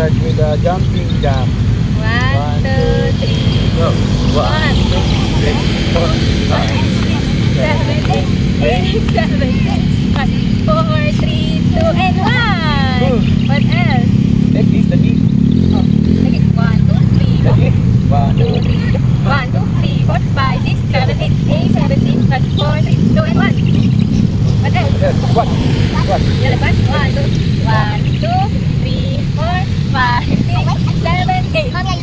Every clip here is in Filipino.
start with a jumping jack. 1, 2, 3, go. 1, 2, 3, 4, 5, 6, 7, 8, 7, 6, 5, 4, 3, 2, and 1. What else? Next is the knee. Oh, lagi. 1, 2, 3, 4. Okay. 1, 2, 3. 1, 2, 3, 4, 5, 6, 7, 8, 7, 6, 5, 4, 3, 2, and 1. What else? What? What? Yan, 1, 2, 3, 4, 5, 6, 7, 8, 1.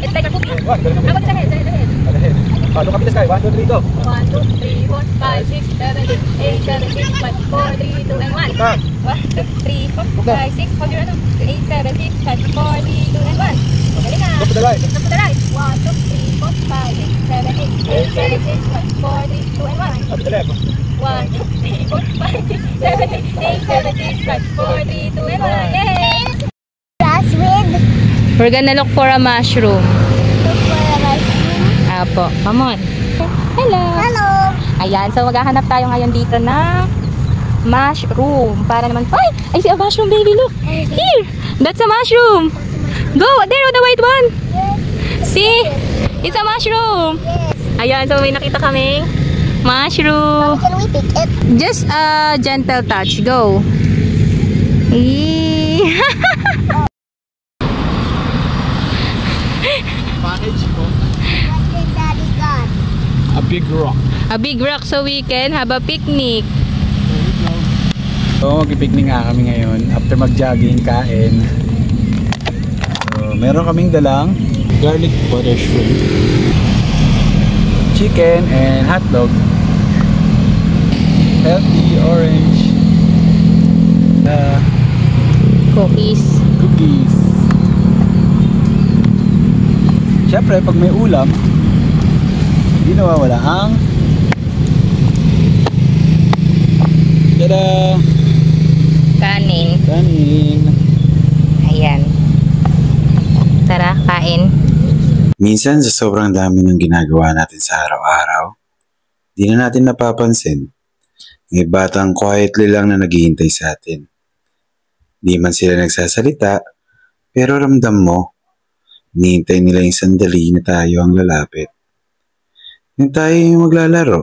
It's like a cookie. What? How about the head? The head. At the head. Look up in the sky. 1, 2, 3, go. 1, 2, 3, 4, 5, 6, 7, 8, 7, 6, 5, 4, 3, 2, and 1. 1, 2, 3, 4, 5, 6, hold your ano? 8, 7, 6, 5, 4, 3, 2, and 1. Magaling na. Look to the right. Look to the right. 1, 2, 3, 4, 5, 6, 7, 8, 7, 6, 5, 4, 3, 2, and 1. At the left. 1, 2, 3, 4, 5, 6, 7, 8, 7, 6, 5, 4, 3, 2, and 1. Yay! Last with We're gonna look for a mushroom. look for a mushroom. Apo, come on. Hello! Hello. Ayan, so maghahanap tayo ngayon dito ng mushroom. Para naman, ay! I see a mushroom, baby, look! Here! That's a mushroom! Go! There, the white one! Yes. See? It's a mushroom! Yes. Ayan, so may nakita kaming mushroom. Can we pick it? Just a gentle touch. Go! Eee. Package po. What did Daddy got? A big rock. A big rock so we can have a picnic. So, mag-picnic nga kami ngayon after mag-jogging, kain. So, meron kaming dalang garlic butter shrimp, chicken, and hotdog. Healthy orange Cookies. cookies. Siyempre, pag may ulam, hindi nawawala ang tada! Kanin. Kanin. Ayan. Tara, kain. Minsan sa sobrang dami ng ginagawa natin sa araw-araw, di na natin napapansin. May batang quietly lang na naghihintay sa atin. Di man sila nagsasalita, pero ramdam mo, hinihintay nila yung sandali na tayo ang lalapit. Yung tayo yung maglalaro,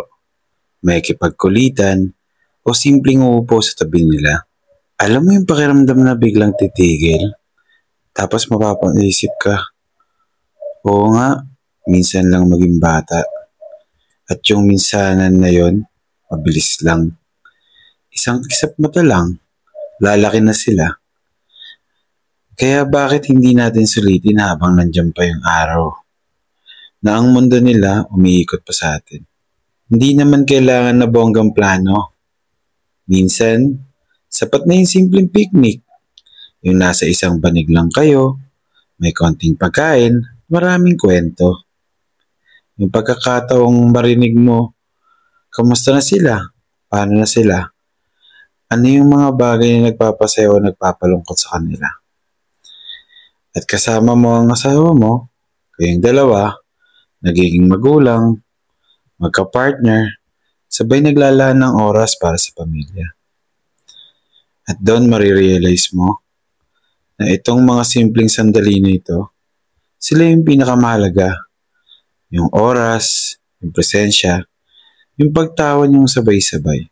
may kipagkulitan, o simpleng uupo sa tabi nila. Alam mo yung pakiramdam na biglang titigil, tapos mapapaisip ka, oo nga, minsan lang maging bata. At yung minsanan na yon, mabilis lang. Isang kisap mata lang, lalaki na sila. Kaya bakit hindi natin sulitin habang nandiyan pa yung araw? Na ang mundo nila umiikot pa sa atin. Hindi naman kailangan na bonggang plano. Minsan, sapat na yung simpleng picnic. Yung nasa isang banig lang kayo, may konting pagkain, maraming kwento. Yung pagkakataong marinig mo, kamusta na sila? Paano na sila? Ano yung mga bagay na nagpapasaya o nagpapalungkot sa kanila? At kasama mo ang asawa mo, kayong dalawa, nagiging magulang, magka-partner, sabay naglalaan ng oras para sa pamilya. At doon marirealize mo na itong mga simpleng sandali na ito, sila yung pinakamahalaga. Yung oras, yung presensya, yung pagtawa niyong sabay-sabay.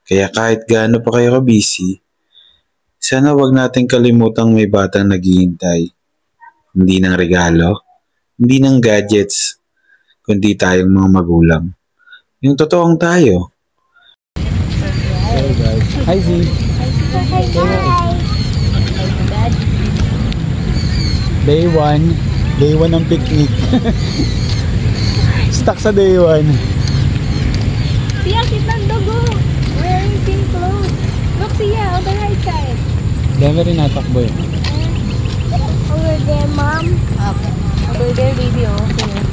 Kaya kahit gaano pa kayo ka-busy, sana wag natin kalimutang may batang naghihintay. Hindi ng regalo, hindi ng gadgets, kundi tayong mga magulang. Yung totoong tayo. Hey guys. Hi Z. Day 1. Day 1 ng picnic. Stuck sa day 1. Siya, kitang dugo. Wearing pink clothes. Look, siya, on the right side. Dami rin natakbo eh. Over there, Mom. Okay. Over there, baby, oh. Here.